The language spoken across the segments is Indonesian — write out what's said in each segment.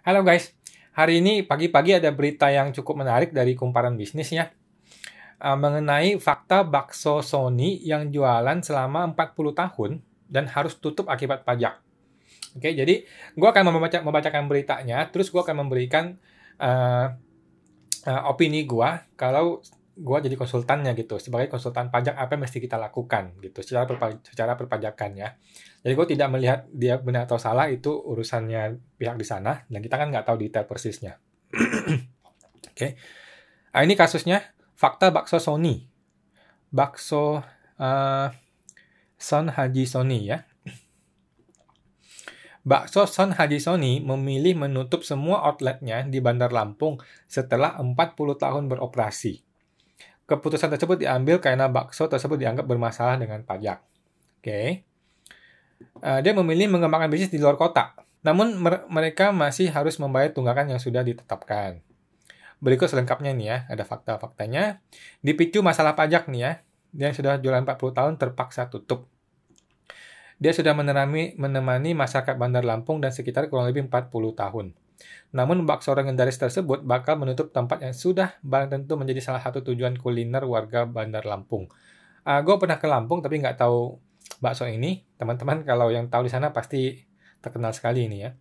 Halo guys, hari ini pagi-pagi ada berita yang cukup menarik dari Kumparan Bisnis ya, mengenai fakta bakso Sony yang jualan selama 40 tahun dan harus tutup akibat pajak. Oke, jadi gue akan membacakan beritanya, terus gue akan memberikan uh, opini gue kalau gue jadi konsultannya gitu, sebagai konsultan pajak apa yang mesti kita lakukan gitu, secara perpajakan ya. Jadi gue tidak melihat dia benar atau salah, itu urusannya pihak di sana, dan kita kan nggak tahu detail persisnya. Oke, nah, ini kasusnya fakta bakso Sony, bakso Son Haji Sony ya. Bakso Son Haji Sony memilih menutup semua outletnya di Bandar Lampung setelah 40 tahun beroperasi. Keputusan tersebut diambil karena bakso tersebut dianggap bermasalah dengan pajak. Oke. Dia memilih mengembangkan bisnis di luar kota. Namun mereka masih harus membayar tunggakan yang sudah ditetapkan. Berikut selengkapnya nih ya, ada fakta-faktanya. Dipicu masalah pajak nih ya, dia yang sudah jualan 40 tahun terpaksa tutup. Dia sudah menemani masyarakat Bandar Lampung dan sekitar kurang lebih 40 tahun. Namun bakso legendaris tersebut bakal menutup tempat yang sudah barang tentu menjadi salah satu tujuan kuliner warga Bandar Lampung. Gue pernah ke Lampung tapi nggak tahu bakso ini. Teman-teman kalau yang tahu di sana pasti terkenal sekali ini ya.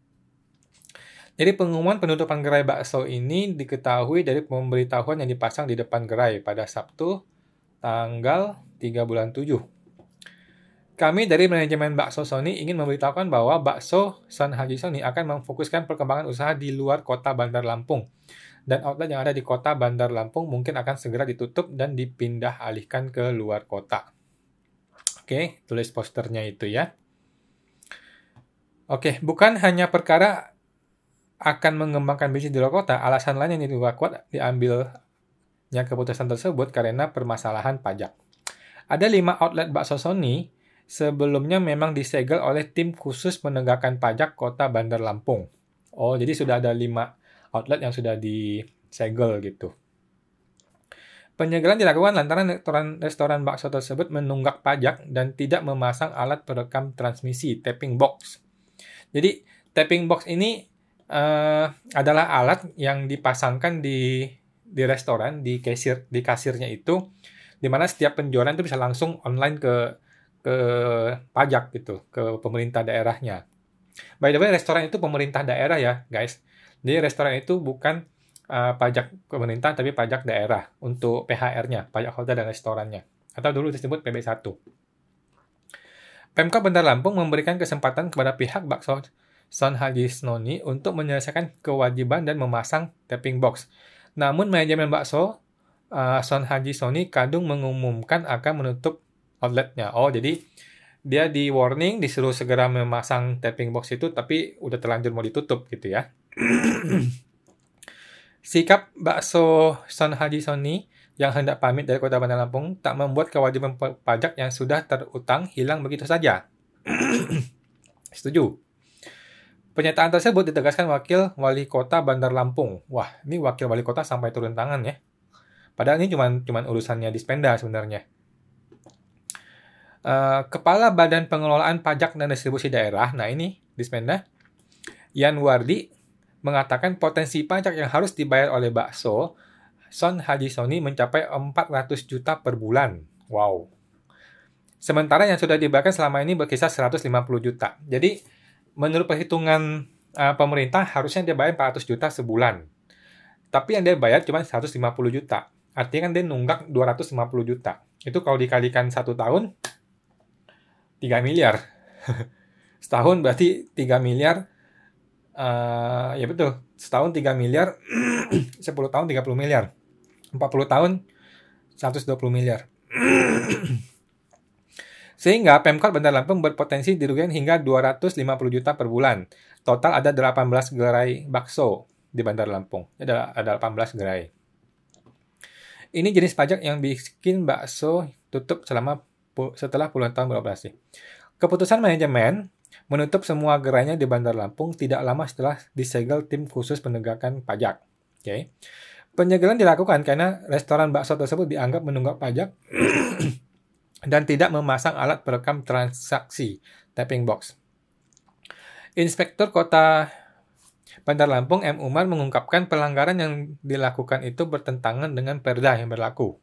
Jadi pengumuman penutupan gerai bakso ini diketahui dari pemberitahuan yang dipasang di depan gerai pada Sabtu tanggal 3 bulan 7. Kami dari manajemen bakso Sony ingin memberitahukan bahwa bakso Son Haji Sony akan memfokuskan perkembangan usaha di luar kota Bandar Lampung. Dan outlet yang ada di kota Bandar Lampung mungkin akan segera ditutup dan dipindah alihkan ke luar kota. Oke, tulis posternya itu ya. Oke, bukan hanya perkara akan mengembangkan bisnis di luar kota, alasan lain yang diduga kuat diambilnya keputusan tersebut karena permasalahan pajak. Ada 5 outlet bakso Sony sebelumnya memang disegel oleh tim khusus penegakan pajak kota Bandar Lampung. Oh, jadi sudah ada 5 outlet yang sudah disegel gitu. Penyegelan dilakukan lantaran restoran bakso tersebut menunggak pajak dan tidak memasang alat perekam transmisi, tapping box. Jadi, tapping box ini adalah alat yang dipasangkan di restoran, di kasirnya itu, di mana setiap penjualan itu bisa langsung online ke pajak gitu, ke pemerintah daerahnya. By the way, restoran itu pemerintah daerah ya, guys. Jadi restoran itu bukan pajak pemerintah, tapi pajak daerah untuk PHR-nya, pajak hotel dan restorannya. Atau dulu disebut PB1. Pemkab Bandar Lampung memberikan kesempatan kepada pihak bakso Son Haji Sony untuk menyelesaikan kewajiban dan memasang tapping box. Namun manajemen bakso Son Haji Sony kadung mengumumkan akan menutup outletnya. Oh, jadi dia di warning, disuruh segera memasang tapping box itu, tapi udah terlanjur mau ditutup gitu ya. Sikap bakso Son Haji Sony yang hendak pamit dari kota Bandar Lampung tak membuat kewajiban pajak yang sudah terutang hilang begitu saja. Setuju. Pernyataan tersebut ditegaskan Wakil Wali Kota Bandar Lampung. Wah, ini Wakil Wali Kota sampai turun tangan ya. Padahal ini cuma urusannya Dispenda sebenarnya. Kepala Badan Pengelolaan Pajak dan Distribusi Daerah, nah ini Dispenda, Yan Wardi, mengatakan potensi pajak yang harus dibayar oleh bakso Son Haji Sony mencapai 400 juta per bulan. Wow. Sementara yang sudah dibayarkan selama ini berkisar 150 juta. Jadi, menurut perhitungan pemerintah, harusnya dia bayar 400 juta sebulan. Tapi yang dia bayar cuma 150 juta. Artinya kan dia nunggak 250 juta. Itu kalau dikalikan 1 tahun, 3 miliar. Setahun berarti 3 miliar. Ya betul, setahun 3 miliar, 10 tahun 30 miliar. 40 tahun 120 miliar. Sehingga Pemkot Bandar Lampung berpotensi dirugikan hingga 250 juta per bulan. Total ada 18 gerai bakso di Bandar Lampung. Ada 18 gerai. Ini jenis pajak yang bikin bakso tutup setelah puluhan tahun beroperasi. Keputusan manajemen menutup semua gerainya di Bandar Lampung tidak lama setelah disegel tim khusus penegakan pajak. Okay. Penyegelan dilakukan karena restoran bakso tersebut dianggap menunggak pajak dan tidak memasang alat perekam transaksi, tapping box. Inspektur Kota Bandar Lampung M. Umar mengungkapkan pelanggaran yang dilakukan itu bertentangan dengan Perda yang berlaku.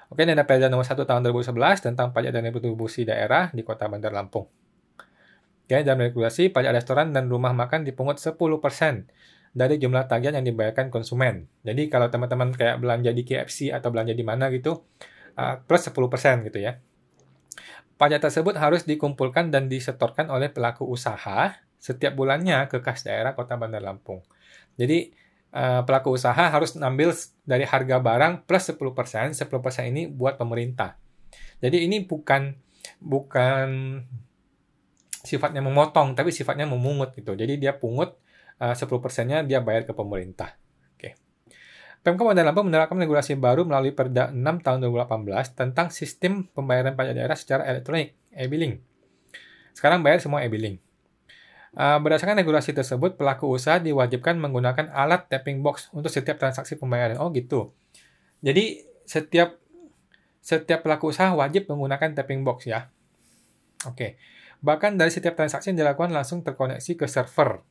Oke, ini ada Perda nomor 1 tahun 2011 tentang pajak dan retribusi daerah di Kota Bandar Lampung. Oke, dalam regulasi, pajak restoran dan rumah makan dipungut 10% dari jumlah tagihan yang dibayarkan konsumen. Jadi kalau teman-teman kayak belanja di KFC atau belanja di mana gitu, plus 10% gitu ya. Pajak tersebut harus dikumpulkan dan disetorkan oleh pelaku usaha setiap bulannya ke kas daerah Kota Bandar Lampung. Jadi pelaku usaha harus ngambil dari harga barang plus 10%, 10% ini buat pemerintah. Jadi ini bukan sifatnya memotong, tapi sifatnya memungut gitu. Jadi dia pungut 10%-nya dia bayar ke pemerintah. Oke. Pemkab Bandar Lampung menerapkan regulasi baru melalui Perda 6 tahun 2018 tentang sistem pembayaran pajak daerah secara elektronik, e-billing. Sekarang bayar semua e-billing. Berdasarkan regulasi tersebut, pelaku usaha diwajibkan menggunakan alat tapping box untuk setiap transaksi pembayaran. Oh gitu. Jadi setiap pelaku usaha wajib menggunakan tapping box ya. Oke. Bahkan dari setiap transaksi yang dilakukan langsung terkoneksi ke server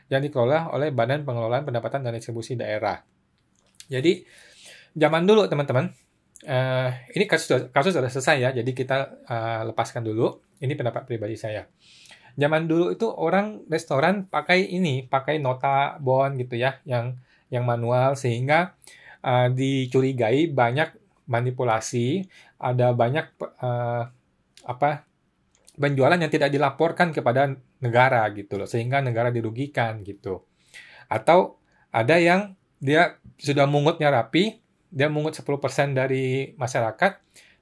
yang dikelola oleh Badan Pengelolaan Pendapatan dan Distribusi Daerah. Jadi zaman dulu teman-teman, ini kasus sudah selesai ya, jadi kita lepaskan dulu. Ini pendapat pribadi saya. Zaman dulu itu orang restoran pakai nota bon gitu ya, yang manual, sehingga dicurigai banyak manipulasi, ada banyak penjualan yang tidak dilaporkan kepada negara gitu loh, sehingga negara dirugikan gitu. Atau ada yang dia sudah mungutnya rapi, dia mungut 10% dari masyarakat,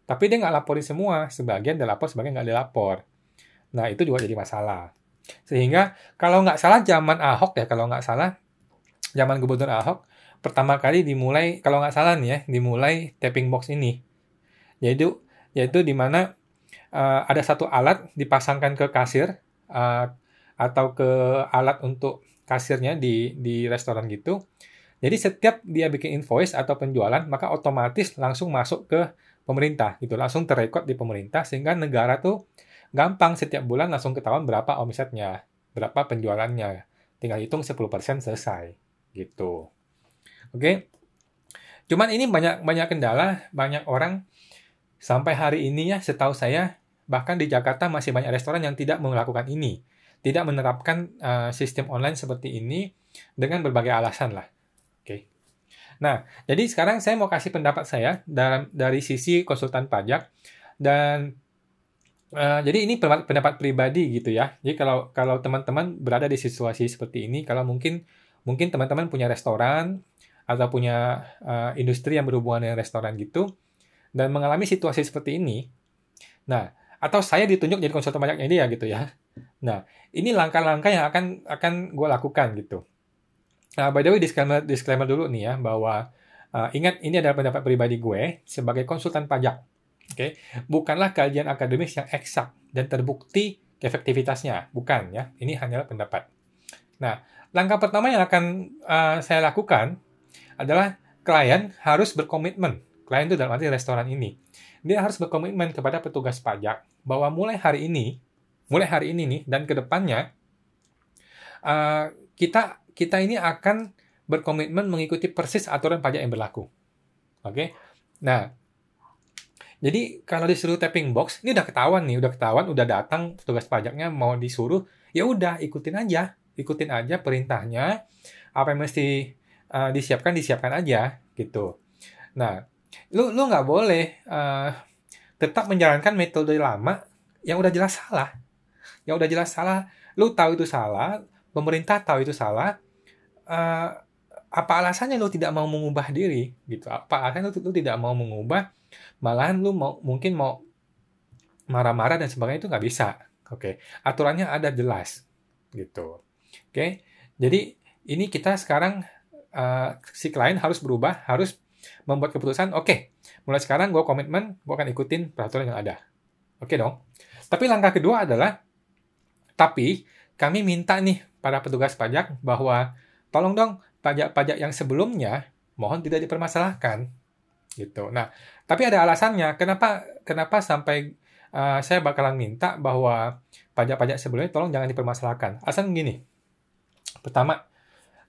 tapi dia nggak laporin semua, sebagian dia lapor, sebagian nggak dilapor. Nah, itu juga jadi masalah. Sehingga kalau nggak salah zaman Ahok ya, zaman Gubernur Ahok, pertama kali dimulai, kalau nggak salah nih ya, dimulai tapping box ini. Yaitu di mana ada satu alat dipasangkan ke kasir, atau ke alat untuk kasirnya di restoran gitu. Jadi setiap dia bikin invoice atau penjualan, maka otomatis langsung masuk ke pemerintah gitu, langsung terrekod di pemerintah, sehingga negara tuh gampang setiap bulan langsung ketahuan berapa omsetnya, berapa penjualannya. Tinggal hitung 10% selesai gitu. Oke. Cuman ini banyak kendala, banyak orang sampai hari ini ya, setahu saya bahkan di Jakarta masih banyak restoran yang tidak melakukan ini, tidak menerapkan sistem online seperti ini dengan berbagai alasan lah. Oke. Nah, jadi sekarang saya mau kasih pendapat saya dari sisi konsultan pajak, dan jadi ini pendapat pribadi gitu ya. Jadi kalau teman-teman berada di situasi seperti ini, kalau mungkin teman-teman punya restoran atau punya industri yang berhubungan dengan restoran gitu, dan mengalami situasi seperti ini, nah, atau saya ditunjuk jadi konsultan pajaknya dia gitu ya. Nah, ini langkah-langkah yang akan gue lakukan gitu. Nah, by the way, disclaimer dulu nih ya, bahwa ingat ini adalah pendapat pribadi gue sebagai konsultan pajak. Oke, bukanlah kajian akademis yang eksak dan terbukti efektivitasnya, bukan ya. Ini hanyalah pendapat. Nah, langkah pertama yang akan saya lakukan adalah klien harus berkomitmen. Klien itu dalam arti restoran ini. Dia harus berkomitmen kepada petugas pajak bahwa mulai hari ini nih dan ke depannya kita ini akan berkomitmen mengikuti persis aturan pajak yang berlaku. Oke. Nah, jadi kalau disuruh tapping box, ini udah ketahuan, udah datang petugas pajaknya mau disuruh, ya udah ikutin aja perintahnya, apa yang mesti disiapkan aja gitu. Nah, lu nggak boleh tetap menjalankan metode lama yang udah jelas salah. Lu tahu itu salah, pemerintah tahu itu salah. Apa alasannya lu tidak mau mengubah diri gitu? Apa alasannya lu tidak mau mengubah? Malahan lu mungkin mau marah-marah dan sebagainya, itu nggak bisa. Oke. Aturannya ada jelas gitu. Oke. Jadi ini kita sekarang si klien harus berubah, harus membuat keputusan. Oke, mulai sekarang gue komitmen, gue akan ikutin peraturan yang ada. Oke dong. Tapi langkah kedua adalah, tapi kami minta nih para petugas pajak bahwa tolong dong pajak-pajak yang sebelumnya mohon tidak dipermasalahkan gitu. Nah, tapi ada alasannya. Kenapa sampai saya bakalan minta bahwa pajak-pajak sebelumnya tolong jangan dipermasalahkan. Alasan gini. Pertama,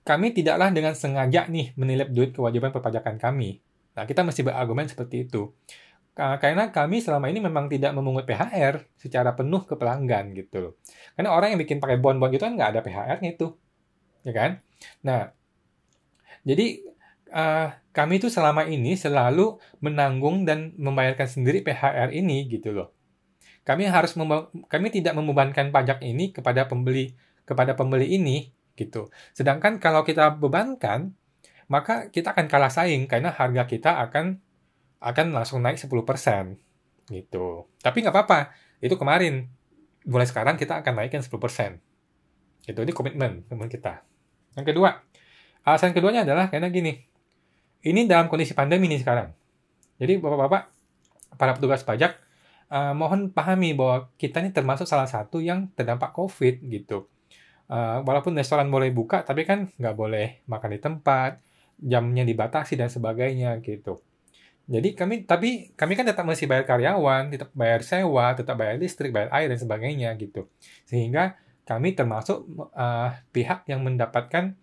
kami tidaklah dengan sengaja nih menilep duit kewajiban perpajakan kami. Nah, kita mesti berargumen seperti itu. Karena kami selama ini memang tidak memungut PHR secara penuh ke pelanggan gitu loh. Karena orang yang bikin pakai bon-bon gitu kan nggak ada PHR-nya itu, ya kan? Nah, jadi kami itu selama ini selalu menanggung dan membayarkan sendiri PHR ini gitu loh. Kami tidak membebankan pajak ini kepada pembeli ini gitu. Sedangkan kalau kita bebankan, maka kita akan kalah saing karena harga kita akan langsung naik 10% gitu. Tapi nggak apa-apa, itu kemarin. Mulai sekarang kita akan naikkan 10%. Gitu, ini komitmen kita. Yang kedua, alasan keduanya adalah karena gini, ini dalam kondisi pandemi nih sekarang. Jadi bapak-bapak, para petugas pajak, mohon pahami bahwa kita ini termasuk salah satu yang terdampak COVID gitu. Walaupun restoran boleh buka, tapi kan nggak boleh makan di tempat, jamnya dibatasi dan sebagainya gitu. Jadi kami kan tetap mesti bayar karyawan, tetap bayar sewa, tetap bayar listrik, bayar air dan sebagainya gitu. Sehingga kami termasuk pihak yang mendapatkan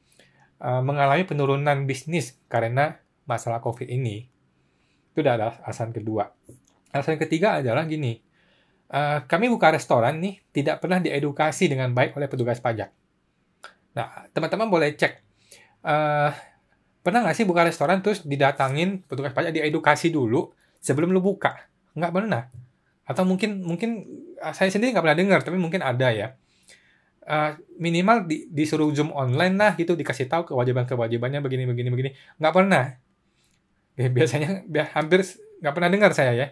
mengalami penurunan bisnis karena masalah COVID ini. Itu adalah alasan kedua. Alasan ketiga adalah gini, kami buka restoran nih, tidak pernah diedukasi dengan baik oleh petugas pajak. Nah, teman-teman boleh cek, pernah nggak sih buka restoran terus didatangin petugas pajak diedukasi dulu sebelum lu buka? Nggak pernah. Atau mungkin saya sendiri nggak pernah dengar, tapi mungkin ada ya. Minimal disuruh Zoom online lah gitu, dikasih tahu kewajibannya begini. Nggak pernah. Biasanya hampir nggak pernah dengar saya ya.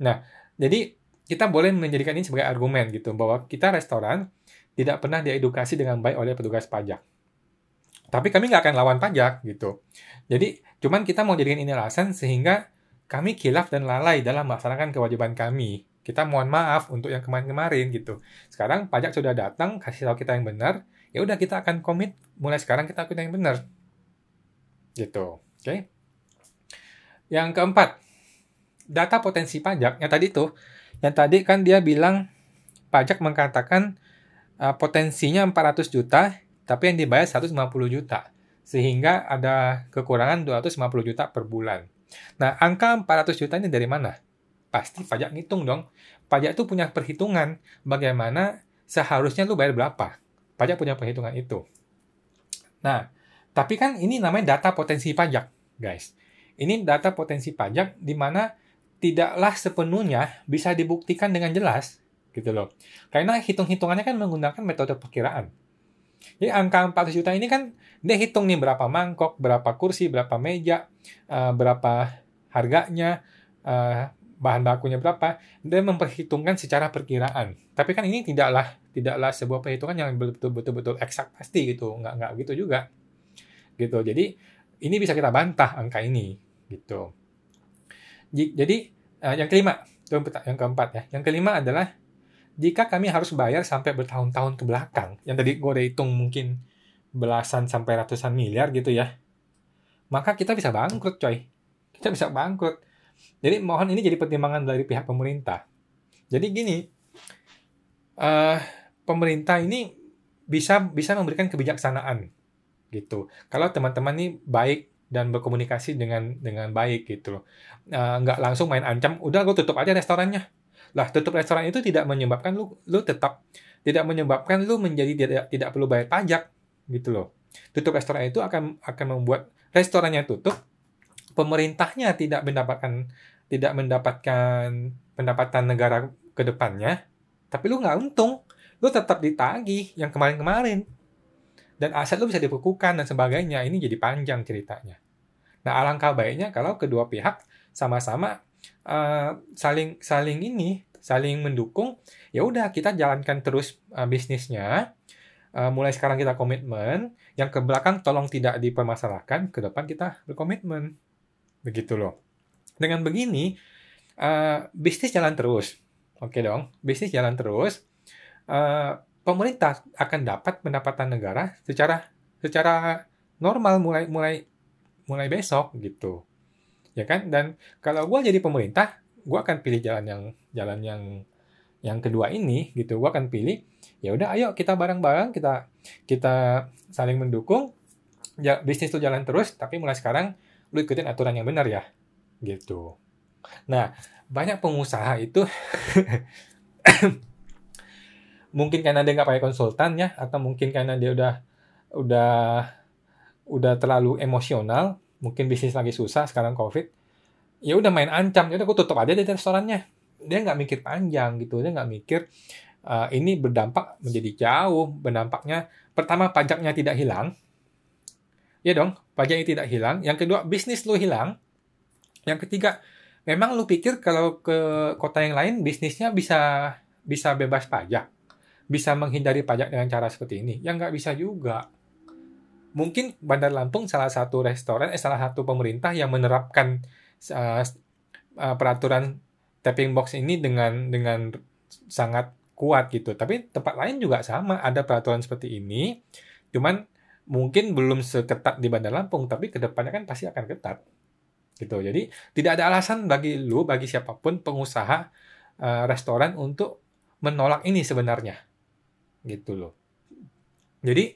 Nah, jadi kita boleh menjadikan ini sebagai argumen gitu, bahwa kita restoran tidak pernah diedukasi dengan baik oleh petugas pajak. Tapi kami nggak akan lawan pajak gitu. Jadi, cuman kita mau jadikan ini alasan sehingga kami khilaf dan lalai dalam melaksanakan kewajiban kami. Kita mohon maaf untuk yang kemarin-kemarin gitu. Sekarang pajak sudah datang, kasih tahu kita yang benar, ya udah kita akan komit, mulai sekarang kita lakukan yang benar. Gitu, oke? Yang keempat, data potensi pajak. Yang tadi kan dia bilang pajak mengatakan potensinya 400 juta, tapi yang dibayar 150 juta. Sehingga ada kekurangan 250 juta per bulan. Nah, angka 400 juta ini dari mana? Pasti pajak ngitung dong. Pajak itu punya perhitungan bagaimana seharusnya lu bayar berapa. Pajak punya perhitungan itu. Nah, tapi kan ini namanya data potensi pajak, guys. Ini data potensi pajak di mana tidaklah sepenuhnya bisa dibuktikan dengan jelas, gitu loh. Karena hitung-hitungannya kan menggunakan metode perkiraan. Jadi angka 400 juta ini kan dia hitung nih berapa mangkok, berapa kursi, berapa meja, berapa harganya, bahan bakunya berapa, dia memperhitungkan secara perkiraan. Tapi kan ini tidaklah sebuah perhitungan yang betul-betul eksak pasti gitu, nggak gitu juga. Gitu. Jadi ini bisa kita bantah angka ini gitu. Jadi yang keempat ya. Yang kelima adalah jika kami harus bayar sampai bertahun-tahun ke belakang, yang tadi gue udah hitung mungkin belasan sampai ratusan miliar gitu ya, maka kita bisa bangkrut coy. Kita bisa bangkrut. Jadi mohon ini jadi pertimbangan dari pihak pemerintah. Jadi gini, pemerintah ini bisa memberikan kebijaksanaan gitu. Kalau teman-teman ini baik dan berkomunikasi dengan baik gitu loh. Nggak langsung main ancam, udah gue tutup aja restorannya. Lah, tutup restoran itu tidak menyebabkan lu tidak menyebabkan lu menjadi tidak perlu bayar pajak gitu loh. Tutup restoran itu akan membuat restorannya tutup, pemerintahnya tidak mendapatkan pendapatan negara ke depannya, tapi lu nggak untung, lu tetap ditagih yang kemarin-kemarin. Dan aset lu bisa dibekukan dan sebagainya. Ini jadi panjang ceritanya. Nah, alangkah baiknya kalau kedua pihak sama-sama saling mendukung. Ya udah, kita jalankan terus bisnisnya. Mulai sekarang kita komitmen, yang ke belakang tolong tidak dipermasalahkan, ke depan kita berkomitmen. Begitu loh. Dengan begini, bisnis jalan terus. Oke dong, bisnis jalan terus. Pemerintah akan dapat pendapatan negara secara normal mulai besok gitu. Ya kan? Dan kalau gue jadi pemerintah, gue akan pilih jalan yang kedua ini gitu. Gue akan pilih, ya udah ayo kita bareng-bareng kita saling mendukung, bisnis tuh jalan terus, tapi mulai sekarang lu ikutin aturan yang benar ya, gitu. Nah, banyak pengusaha itu mungkin karena dia nggak pakai konsultan ya, atau mungkin karena dia udah terlalu emosional, mungkin bisnis lagi susah sekarang COVID, ya udah main ancam, ya udah aku tutup aja deh restorannya. Dia nggak mikir panjang gitu, dia nggak mikir ini berdampak menjadi jauh. Berdampaknya pertama pajaknya tidak hilang, ya dong, pajaknya tidak hilang. Yang kedua bisnis lu hilang. Yang ketiga, memang lu pikir kalau ke kota yang lain bisnisnya bisa bebas pajak, bisa menghindari pajak dengan cara seperti ini? Ya nggak bisa juga. Mungkin Bandar Lampung salah satu pemerintah yang menerapkan peraturan tapping box ini dengan sangat kuat gitu. Tapi tempat lain juga sama, ada peraturan seperti ini. Cuman mungkin belum seketat di Bandar Lampung, tapi kedepannya kan pasti akan ketat. Gitu. Jadi tidak ada alasan bagi siapapun pengusaha restoran untuk menolak ini sebenarnya. Gitu loh. Jadi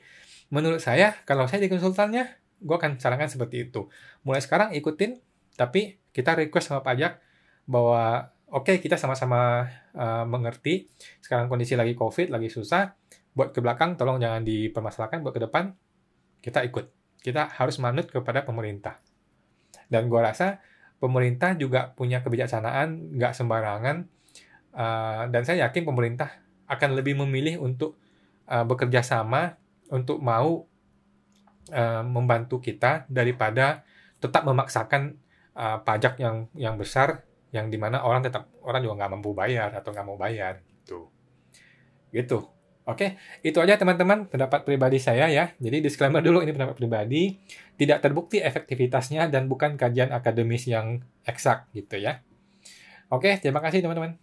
menurut saya, kalau saya di konsultannya, gue akan sarankan seperti itu. Mulai sekarang ikutin, tapi kita request sama pajak bahwa oke, kita sama-sama mengerti, sekarang kondisi lagi COVID, lagi susah, buat ke belakang tolong jangan dipermasalahkan, buat ke depan kita ikut. Kita harus manut kepada pemerintah. Dan gue rasa pemerintah juga punya kebijaksanaan, nggak sembarangan, dan saya yakin pemerintah akan lebih memilih untuk bekerja sama untuk mau membantu kita daripada tetap memaksakan pajak yang besar, yang dimana orang juga nggak mampu bayar atau nggak mau bayar gitu. Oke, itu aja teman-teman pendapat pribadi saya ya. Jadi disclaimer dulu, ini pendapat pribadi, tidak terbukti efektivitasnya dan bukan kajian akademis yang eksak gitu ya. Oke, terima kasih teman-teman.